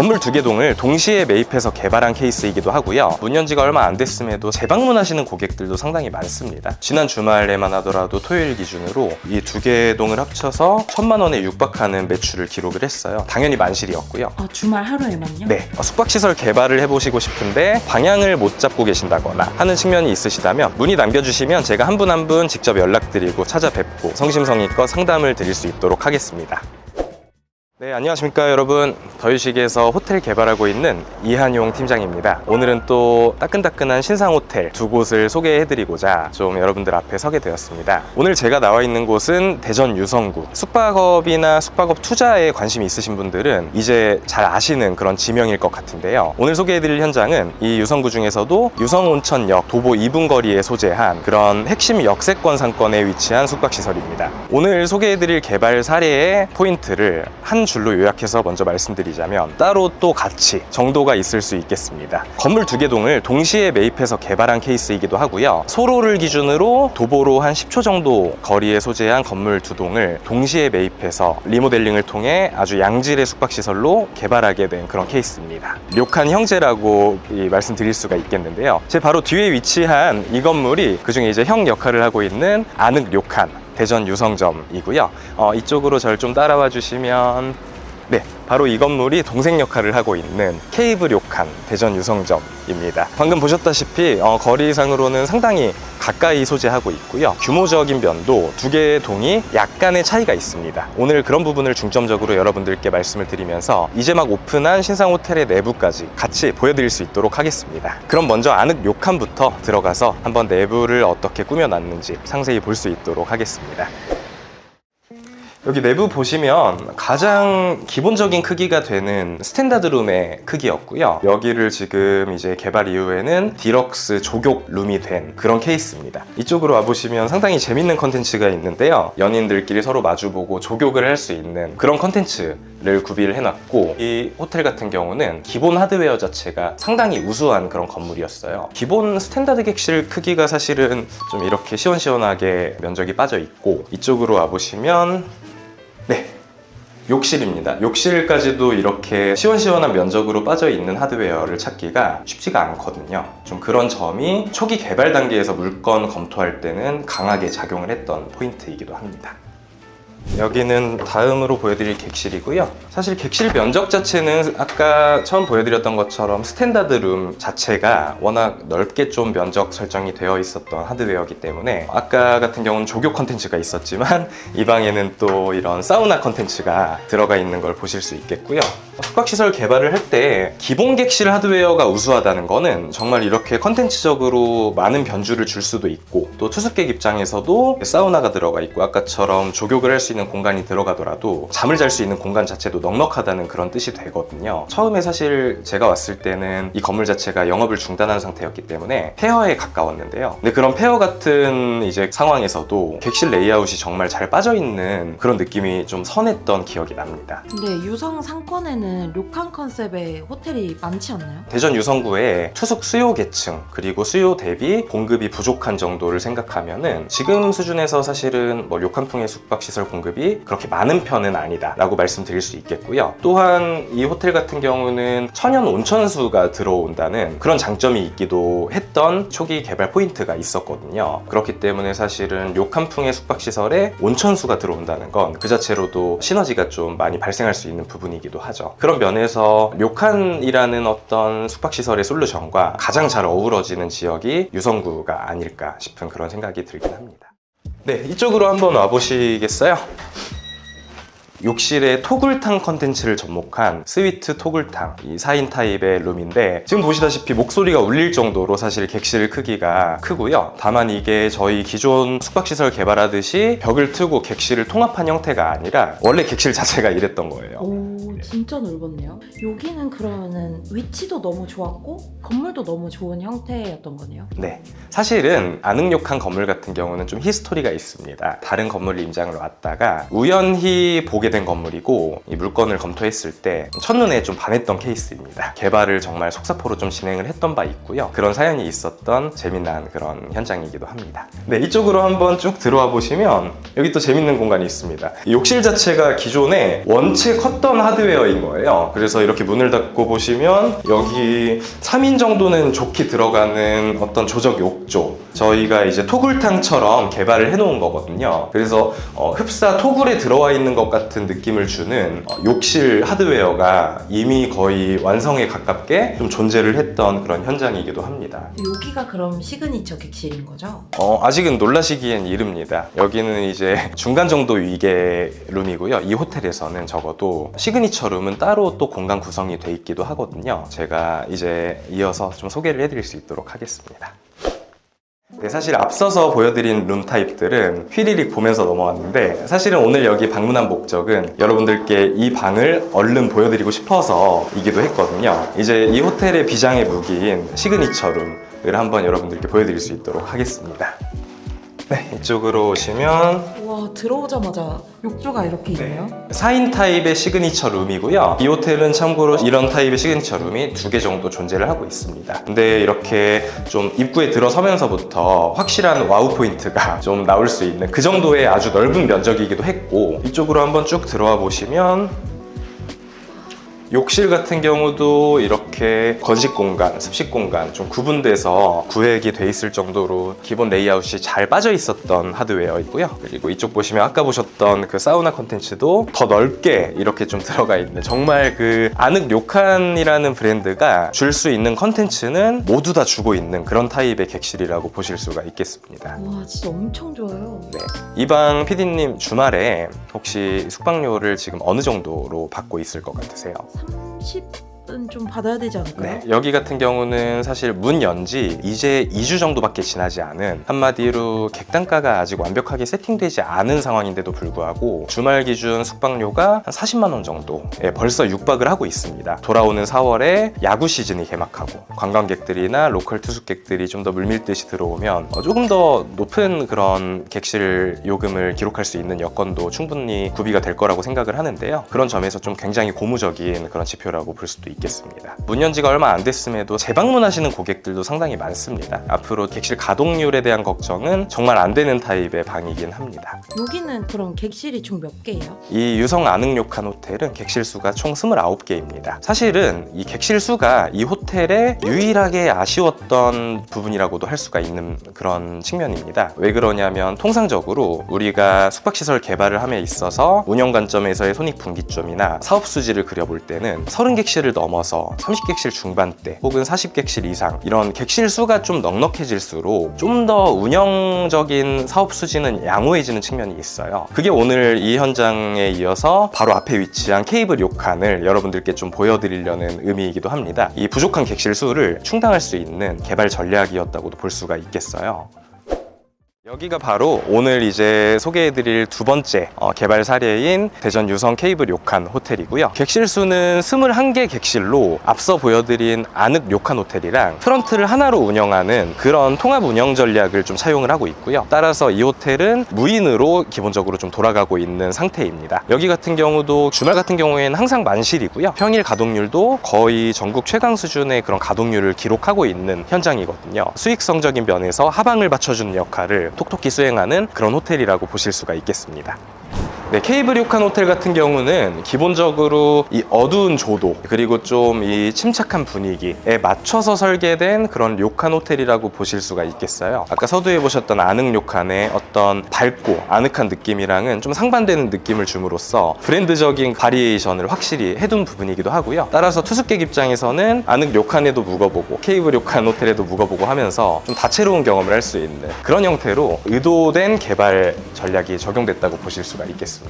건물 2개 동을 동시에 매입해서 개발한 케이스이기도 하고요. 문 연 지가 얼마 안 됐음에도 재방문하시는 고객들도 상당히 많습니다. 지난 주말에만 하더라도 토요일 기준으로 이 2개 동을 합쳐서 1,000만 원에 육박하는 매출을 기록을 했어요. 당연히 만실이었고요. 주말 하루에만요? 네, 숙박시설 개발을 해보시고 싶은데 방향을 못 잡고 계신다거나 하는 측면이 있으시다면 문의 남겨주시면 제가 한 분 한 분 직접 연락드리고 찾아뵙고 성심성의껏 상담을 드릴 수 있도록 하겠습니다. 네, 안녕하십니까 여러분. 더유식에서 호텔 개발하고 있는 이한용 팀장입니다. 오늘은 또 따끈따끈한 신상 호텔 2곳을 소개해드리고자 좀 여러분들 앞에 서게 되었습니다. 오늘 제가 나와 있는 곳은 대전 유성구. 숙박업이나 숙박업 투자에 관심이 있으신 분들은 이제 잘 아시는 그런 지명일 것 같은데요. 오늘 소개해드릴 현장은 이 유성구 중에서도 유성온천역 도보 2분 거리에 소재한 그런 핵심 역세권 상권에 위치한 숙박시설입니다. 오늘 소개해드릴 개발 사례의 포인트를 한 줄로 요약해서 먼저 말씀드리자면 따로 또 같이 정도가 있을 수 있겠습니다. 건물 2개 동을 동시에 매입해서 개발한 케이스이기도 하고요. 소로를 기준으로 도보로 한 10초 정도 거리에 소재한 건물 2동을 동시에 매입해서 리모델링을 통해 아주 양질의 숙박시설로 개발하게 된 그런 케이스입니다. 료칸 형제라고 말씀드릴 수가 있겠는데요. 제 바로 뒤에 위치한 이 건물이 그중에 이제 형 역할을 하고 있는 아늑 료칸 대전 유성점이고요. 이쪽으로 저를 좀 따라와 주시면 네, 바로 이 건물이 동생 역할을 하고 있는 케이브 료칸 대전 유성점입니다. 방금 보셨다시피 거리상으로는 상당히 가까이 소재하고 있고요. 규모적인 면도 2개의 동이 약간의 차이가 있습니다. 오늘 그런 부분을 중점적으로 여러분들께 말씀을 드리면서 이제 막 오픈한 신상 호텔의 내부까지 같이 보여드릴 수 있도록 하겠습니다. 그럼 먼저 아늑 료칸부터 들어가서 한번 내부를 어떻게 꾸며놨는지 상세히 볼 수 있도록 하겠습니다. 여기 내부 보시면 가장 기본적인 크기가 되는 스탠다드 룸의 크기였고요. 여기를 지금 이제 개발 이후에는 디럭스 조격 룸이 된 그런 케이스입니다. 이쪽으로 와보시면 상당히 재밌는 컨텐츠가 있는데요. 연인들끼리 서로 마주보고 조격을 할 수 있는 그런 컨텐츠를 구비를 해놨고, 이 호텔 같은 경우는 기본 하드웨어 자체가 상당히 우수한 그런 건물이었어요. 기본 스탠다드 객실 크기가 사실은 좀 이렇게 시원시원하게 면적이 빠져 있고, 이쪽으로 와보시면 네, 욕실입니다. 욕실까지도 이렇게 시원시원한 면적으로 빠져있는 하드웨어를 찾기가 쉽지가 않거든요. 좀 그런 점이 초기 개발 단계에서 물건 검토할 때는 강하게 작용을 했던 포인트이기도 합니다. 여기는 다음으로 보여드릴 객실이고요. 사실 객실 면적 자체는 아까 처음 보여드렸던 것처럼 스탠다드 룸 자체가 워낙 넓게 좀 면적 설정이 되어 있었던 하드웨어이기 때문에 아까 같은 경우는 조교 컨텐츠가 있었지만 이 방에는 또 이런 사우나 컨텐츠가 들어가 있는 걸 보실 수 있겠고요. 숙박시설 개발을 할 때 기본 객실 하드웨어가 우수하다는 거는 정말 이렇게 컨텐츠적으로 많은 변주를 줄 수도 있고, 또 투숙객 입장에서도 사우나가 들어가 있고 아까처럼 조격을 할 수 있는 공간이 들어가더라도 잠을 잘 수 있는 공간 자체도 넉넉하다는 그런 뜻이 되거든요. 처음에 사실 제가 왔을 때는 이 건물 자체가 영업을 중단한 상태였기 때문에 폐허에 가까웠는데요. 근데 그런 폐허 같은 이제 상황에서도 객실 레이아웃이 정말 잘 빠져있는 그런 느낌이 좀 선했던 기억이 납니다. 근데 유성 상권에는 료칸 컨셉의 호텔이 많지 않나요? 대전 유성구에 투숙 수요 계층 그리고 수요 대비 공급이 부족한 정도를 생각하면은 지금 수준에서 사실은 뭐 료칸풍의 숙박시설 공급이 그렇게 많은 편은 아니다 라고 말씀드릴 수 있겠고요. 또한 이 호텔 같은 경우는 천연 온천수가 들어온다는 그런 장점이 있기도 했던 초기 개발 포인트가 있었거든요. 그렇기 때문에 사실은 료칸풍의 숙박시설에 온천수가 들어온다는 건 그 자체로도 시너지가 좀 많이 발생할 수 있는 부분이기도 하죠. 그런 면에서 료칸이라는 어떤 숙박시설의 솔루션과 가장 잘 어우러지는 지역이 유성구가 아닐까 싶은 그런 생각이 들긴 합니다. 네, 이쪽으로 한번 와보시겠어요? 욕실에 토굴탕 컨텐츠를 접목한 스위트 토굴탕, 이 4인 타입의 룸인데 지금 보시다시피 목소리가 울릴 정도로 사실 객실 크기가 크고요. 다만 이게 저희 기존 숙박시설 개발하듯이 벽을 트고 객실을 통합한 형태가 아니라 원래 객실 자체가 이랬던 거예요. 오, 진짜 넓었네요. 여기는 그러면은 위치도 너무 좋았고 건물도 너무 좋은 형태였던 거네요. 네, 사실은 아늑욕한 건물 같은 경우는 좀 히스토리가 있습니다. 다른 건물을 임장을 왔다가 우연히 보게 된 건물이고, 이 물건을 검토했을 때 첫눈에 좀 반했던 케이스입니다. 개발을 정말 속사포로 좀 진행을 했던 바 있고요. 그런 사연이 있었던 재미난 그런 현장이기도 합니다. 네, 이쪽으로 한번 쭉 들어와 보시면 여기 또 재밌는 공간이 있습니다. 이 욕실 자체가 기존에 원체 컸던 하드웨어 하드웨어인 거예요. 그래서 이렇게 문을 닫고 보시면 여기 3인 정도는 좋게 들어가는 어떤 조적 욕조, 저희가 이제 토굴탕처럼 개발을 해놓은 거거든요. 그래서 흡사 토굴에 들어와 있는 것 같은 느낌을 주는 욕실 하드웨어가 이미 거의 완성에 가깝게 좀 존재를 했던 그런 현장이기도 합니다. 여기가 그럼 시그니처 객실인 거죠? 아직은 놀라시기엔 이릅니다. 여기는 이제 중간 정도 위계 룸이고요. 이 호텔에서는 적어도 시그니처 룸은 따로 또 공간 구성이 돼 있기도 하거든요. 제가 이제 이어서 좀 소개를 해드릴 수 있도록 하겠습니다. 네, 사실 앞서서 보여드린 룸 타입들은 휘리릭 보면서 넘어왔는데, 사실은 오늘 여기 방문한 목적은 여러분들께 이 방을 얼른 보여드리고 싶어서이기도 했거든요. 이제 이 호텔의 비장의 무기인 시그니처 룸을 한번 여러분들께 보여드릴 수 있도록 하겠습니다. 네, 이쪽으로 오시면 와, 들어오자마자 욕조가 이렇게 있네요. 4인 타입의 시그니처 룸이고요. 이 호텔은 참고로 이런 타입의 시그니처 룸이 2개 정도 존재를 하고 있습니다. 근데 이렇게 좀 입구에 들어서면서부터 확실한 와우 포인트가 좀 나올 수 있는 그 정도의 아주 넓은 면적이기도 했고, 이쪽으로 한번 쭉 들어와 보시면 욕실 같은 경우도 이렇게 건식 공간, 습식 공간 좀 구분돼서 구획이 돼 있을 정도로 기본 레이아웃이 잘 빠져 있었던 하드웨어이고요. 그리고 이쪽 보시면 아까 보셨던 그 사우나 컨텐츠도 더 넓게 이렇게 좀 들어가 있는, 정말 그 아늑 료칸이라는 브랜드가 줄 수 있는 컨텐츠는 모두 다 주고 있는 그런 타입의 객실이라고 보실 수가 있겠습니다. 와, 진짜 엄청 좋아요. 네. 이방 PD님 주말에 혹시 숙박료를 지금 어느 정도로 받고 있을 것 같으세요? 30은 좀 받아야 되지 않을까요? 네, 여기 같은 경우는 사실 문 연지 이제 2주 정도밖에 지나지 않은, 한마디로 객단가가 아직 완벽하게 세팅되지 않은 상황인데도 불구하고 주말 기준 숙박료가 한 40만 원 정도에 벌써 육박을 하고 있습니다. 돌아오는 4월에 야구 시즌이 개막하고 관광객들이나 로컬 투숙객들이 좀 더 물밀듯이 들어오면 조금 더 높은 그런 객실 요금을 기록할 수 있는 여건도 충분히 구비가 될 거라고 생각을 하는데요. 그런 점에서 좀 굉장히 고무적인 그런 지표라고 볼 수도 있겠습니다. 문 연지가 얼마 안 됐음에도 재방문하시는 고객들도 상당히 많습니다. 앞으로 객실 가동률에 대한 걱정은 정말 안 되는 타입의 방이긴 합니다. 여기는 그럼 객실이 총 몇 개예요? 이 유성 아늑료칸 호텔은 객실 수가 총 29개입니다. 사실은 이 객실 수가 이 호텔의 유일하게 아쉬웠던 부분이라고도 할 수가 있는 그런 측면입니다. 왜 그러냐면 통상적으로 우리가 숙박시설 개발을 함에 있어서 운영 관점에서의 손익분기점이나 사업 수지를 그려볼 때는 30객실을 넘어서 30객실 중반대 혹은 40객실 이상 이런 객실 수가 좀 넉넉해질수록 좀 더 운영적인 사업 수지는 양호해지는 측면이 있어요. 그게 오늘 이 현장에 이어서 바로 앞에 위치한 케이블 료칸을 여러분들께 좀 보여드리려는 의미이기도 합니다. 이 부족한 객실 수를 충당할 수 있는 개발 전략이었다고도 볼 수가 있겠어요. 여기가 바로 오늘 이제 소개해드릴 두 번째 개발 사례인 대전 유성 케이블 료칸 호텔이고요. 객실 수는 21개 객실로 앞서 보여드린 아늑 료칸 호텔이랑 프런트를 하나로 운영하는 그런 통합 운영 전략을 좀 차용을 하고 있고요. 따라서 이 호텔은 무인으로 기본적으로 좀 돌아가고 있는 상태입니다. 여기 같은 경우도 주말 같은 경우에는 항상 만실이고요. 평일 가동률도 거의 전국 최강 수준의 그런 가동률을 기록하고 있는 현장이거든요. 수익성적인 면에서 하방을 받쳐주는 역할을 톡톡히 수행하는 그런 호텔이라고 보실 수가 있겠습니다. 네, 케이블 료칸 호텔 같은 경우는 기본적으로 이 어두운 조도 그리고 좀 이 침착한 분위기에 맞춰서 설계된 그런 료칸 호텔이라고 보실 수가 있겠어요. 아까 서두에 보셨던 아늑 료칸의 어떤 밝고 아늑한 느낌이랑은 좀 상반되는 느낌을 줌으로써 브랜드적인 바리에이션을 확실히 해둔 부분이기도 하고요. 따라서 투숙객 입장에서는 아늑 료칸에도 묵어보고 케이블 료칸 호텔에도 묵어보고 하면서 좀 다채로운 경험을 할 수 있는 그런 형태로 의도된 개발 전략이 적용됐다고 보실 수가 있겠습니다.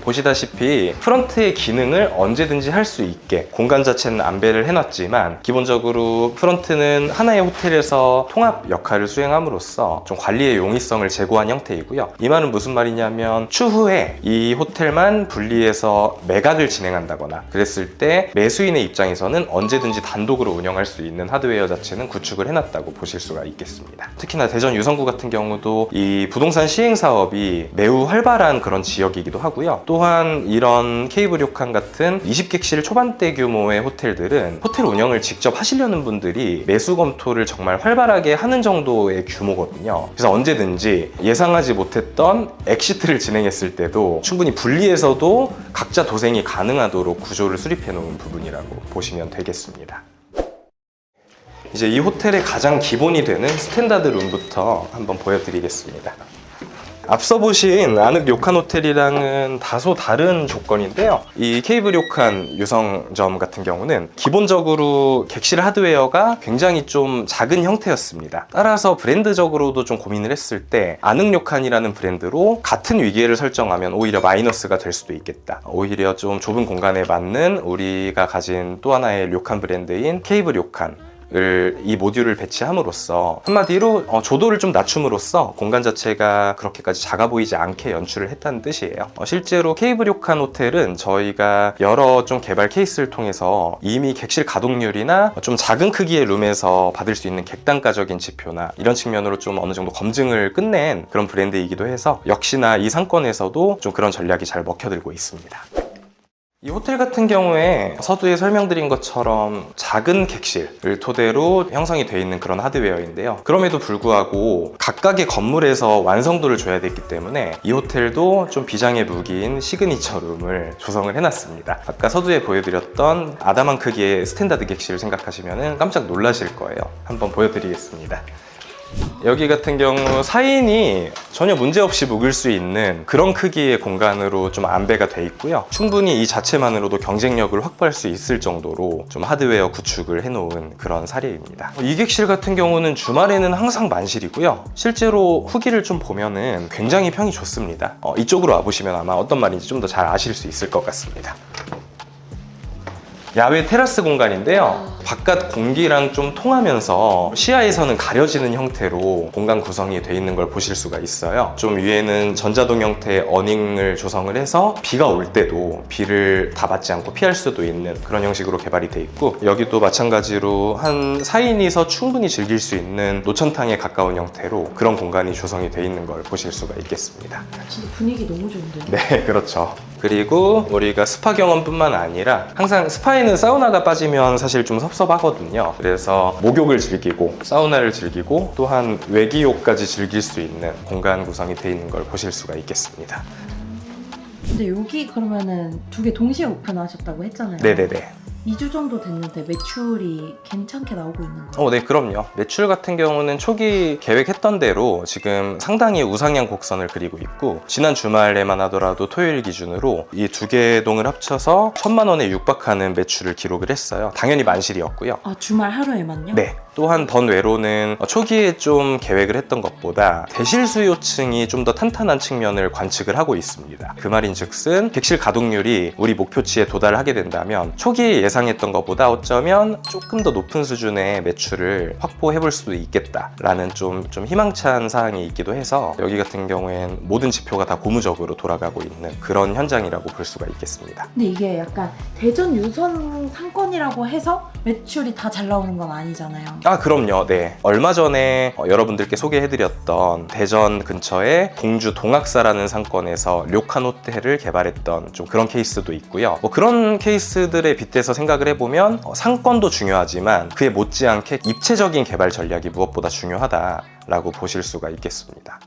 보시다시피 프런트의 기능을 언제든지 할 수 있게 공간 자체는 안배를 해놨지만 기본적으로 프런트는 하나의 호텔에서 통합 역할을 수행함으로써 좀 관리의 용이성을 제고한 형태이고요. 이 말은 무슨 말이냐면 추후에 이 호텔만 분리해서 매각을 진행한다거나 그랬을 때 매수인의 입장에서는 언제든지 단독으로 운영할 수 있는 하드웨어 자체는 구축을 해놨다고 보실 수가 있겠습니다. 특히나 대전 유성구 같은 경우도 이 부동산 시행 사업이 매우 활발한 그런 지역이기도 하고요. 또 또한 이런 케이블 료칸 같은 20객실 초반대 규모의 호텔들은 호텔 운영을 직접 하시려는 분들이 매수 검토를 정말 활발하게 하는 정도의 규모거든요. 그래서 언제든지 예상하지 못했던 엑시트를 진행했을 때도 충분히 분리해서도 각자 도생이 가능하도록 구조를 수립해 놓은 부분이라고 보시면 되겠습니다. 이제 이 호텔의 가장 기본이 되는 스탠다드 룸부터 한번 보여드리겠습니다. 앞서 보신 아늑 료칸 호텔이랑은 다소 다른 조건인데요. 이 케이블 료칸 유성점 같은 경우는 기본적으로 객실 하드웨어가 굉장히 좀 작은 형태였습니다. 따라서 브랜드적으로도 좀 고민을 했을 때 아늑 료칸이라는 브랜드로 같은 위계를 설정하면 오히려 마이너스가 될 수도 있겠다. 오히려 좀 좁은 공간에 맞는 우리가 가진 또 하나의 료칸 브랜드인 케이블 료칸 이 모듈을 배치함으로써 한마디로 조도를 좀 낮춤으로써 공간 자체가 그렇게까지 작아 보이지 않게 연출을 했다는 뜻이에요. 실제로 케이블 료칸 호텔은 저희가 여러 좀 개발 케이스를 통해서 이미 객실 가동률이나 좀 작은 크기의 룸에서 받을 수 있는 객단가적인 지표나 이런 측면으로 좀 어느 정도 검증을 끝낸 그런 브랜드이기도 해서 역시나 이 상권에서도 좀 그런 전략이 잘 먹혀들고 있습니다. 이 호텔 같은 경우에 서두에 설명드린 것처럼 작은 객실을 토대로 형성이 되어 있는 그런 하드웨어인데요. 그럼에도 불구하고 각각의 건물에서 완성도를 줘야 됐기 때문에 이 호텔도 좀 비장의 무기인 시그니처 룸을 조성을 해놨습니다. 아까 서두에 보여드렸던 아담한 크기의 스탠다드 객실을 생각하시면 깜짝 놀라실 거예요. 한번 보여드리겠습니다. 여기 같은 경우 4인이 전혀 문제없이 묵을 수 있는 그런 크기의 공간으로 좀 안배가 돼 있고요. 충분히 이 자체만으로도 경쟁력을 확보할 수 있을 정도로 좀 하드웨어 구축을 해놓은 그런 사례입니다. 이 객실 같은 경우는 주말에는 항상 만실이고요. 실제로 후기를 좀 보면은 굉장히 평이 좋습니다. 이쪽으로 와보시면 아마 어떤 말인지 좀 더 잘 아실 수 있을 것 같습니다. 야외 테라스 공간인데요. 바깥 공기랑 좀 통하면서 시야에서는 가려지는 형태로 공간 구성이 되어 있는 걸 보실 수가 있어요. 좀 위에는 전자동 형태의 어닝을 조성을 해서 비가 올 때도 비를 다 맞지 않고 피할 수도 있는 그런 형식으로 개발이 되어 있고, 여기도 마찬가지로 한 4인이서 충분히 즐길 수 있는 노천탕에 가까운 형태로 그런 공간이 조성이 되어 있는 걸 보실 수가 있겠습니다. 진짜 분위기 너무 좋은데요? 네, 그렇죠. 그리고 우리가 스파 경험뿐만 아니라 항상 스파에는 사우나가 빠지면 사실 좀 섭섭하거든요. 그래서 목욕을 즐기고 사우나를 즐기고 또한 외기욕까지 즐길 수 있는 공간 구성이 되어 있는 걸 보실 수가 있겠습니다. 근데 여기 그러면은 두 개 동시에 오픈하셨다고 했잖아요. 네네네. 2주 정도 됐는데 매출이 괜찮게 나오고 있는 거예요? 네, 그럼요. 매출 같은 경우는 초기 계획했던 대로 지금 상당히 우상향 곡선을 그리고 있고, 지난 주말에만 하더라도 토요일 기준으로 이 두 개 동을 합쳐서 1,000만 원에 육박하는 매출을 기록을 했어요. 당연히 만실이었고요. 아, 주말 하루에만요? 네. 또한 번외로는 초기에 좀 계획을 했던 것보다 대실 수요층이 좀 더 탄탄한 측면을 관측을 하고 있습니다. 그 말인즉슨 객실 가동률이 우리 목표치에 도달을 하게 된다면 초기에 예상했던 것보다 어쩌면 조금 더 높은 수준의 매출을 확보해 볼 수도 있겠다라는 좀 희망찬 사항이 있기도 해서 여기 같은 경우엔 모든 지표가 다 고무적으로 돌아가고 있는 그런 현장이라고 볼 수가 있겠습니다. 근데 이게 약간 대전 유선 상권이라고 해서 매출이 다 잘 나오는 건 아니잖아요. 아, 그럼요. 네. 얼마 전에 여러분들께 소개해드렸던 대전 근처에 공주 동학사라는 상권에서 료칸 호텔을 개발했던 좀 그런 케이스도 있고요. 그런 케이스들에 빗대서 생각을 해보면 상권도 중요하지만 그에 못지않게 입체적인 개발 전략이 무엇보다 중요하다라고 보실 수가 있겠습니다.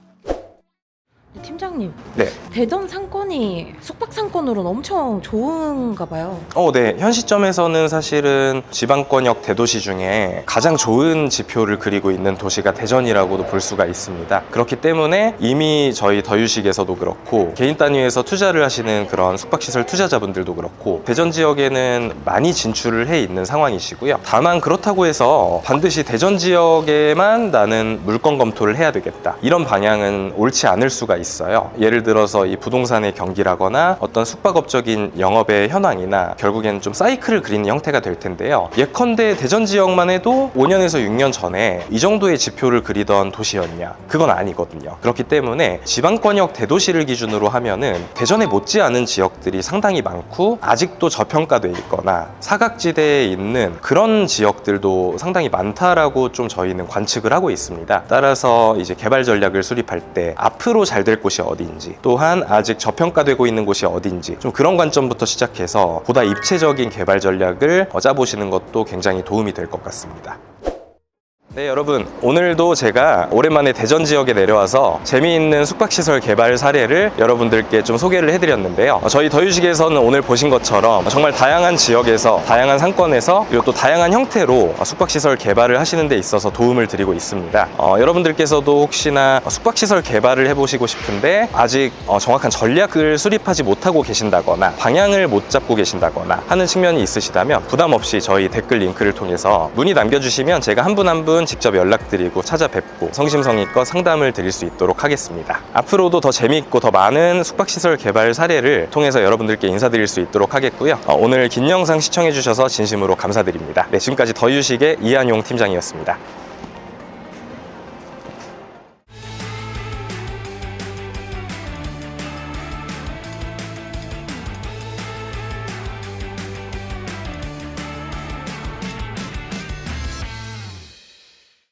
팀장님, 네. 대전 상권이 숙박 상권으로는 엄청 좋은가 봐요. 네. 현 시점에서는 사실은 지방권역 대도시 중에 가장 좋은 지표를 그리고 있는 도시가 대전이라고도 볼 수가 있습니다. 그렇기 때문에 이미 저희 더유식에서도 그렇고 개인 단위에서 투자를 하시는 그런 숙박시설 투자자분들도 그렇고 대전 지역에는 많이 진출을 해 있는 상황이시고요. 다만 그렇다고 해서 반드시 대전 지역에만 나는 물건 검토를 해야 되겠다, 이런 방향은 옳지 않을 수가 있어요. 예를 들어서 이 부동산의 경기라거나 어떤 숙박업적인 영업의 현황이나 결국엔 좀 사이클을 그리는 형태가 될 텐데요. 예컨대 대전 지역만 해도 5년에서 6년 전에 이 정도의 지표를 그리던 도시였냐? 그건 아니거든요. 그렇기 때문에 지방권역 대도시를 기준으로 하면은 대전에 못지않은 지역들이 상당히 많고 아직도 저평가돼 있거나 사각지대에 있는 그런 지역들도 상당히 많다라고 좀 저희는 관측을 하고 있습니다. 따라서 이제 개발 전략을 수립할 때 앞으로 잘 될 곳이 어디인지, 또한 아직 저평가되고 있는 곳이 어디인지, 좀 그런 관점부터 시작해서 보다 입체적인 개발 전략을 짜보시는 것도 굉장히 도움이 될 것 같습니다. 네, 여러분, 오늘도 제가 오랜만에 대전 지역에 내려와서 재미있는 숙박시설 개발 사례를 여러분들께 좀 소개를 해드렸는데요. 저희 더유식에서는 오늘 보신 것처럼 정말 다양한 지역에서, 다양한 상권에서, 그리고 또 다양한 형태로 숙박시설 개발을 하시는 데 있어서 도움을 드리고 있습니다. 여러분들께서도 혹시나 숙박시설 개발을 해보시고 싶은데 아직 정확한 전략을 수립하지 못하고 계신다거나 방향을 못 잡고 계신다거나 하는 측면이 있으시다면 부담 없이 저희 댓글 링크를 통해서 문의 남겨주시면 제가 한 분 한 분 직접 연락드리고 찾아뵙고 성심성의껏 상담을 드릴 수 있도록 하겠습니다. 앞으로도 더 재미있고 더 많은 숙박시설 개발 사례를 통해서 여러분들께 인사드릴 수 있도록 하겠고요. 오늘 긴 영상 시청해주셔서 진심으로 감사드립니다. 네, 지금까지 더유식의 이한용 팀장이었습니다.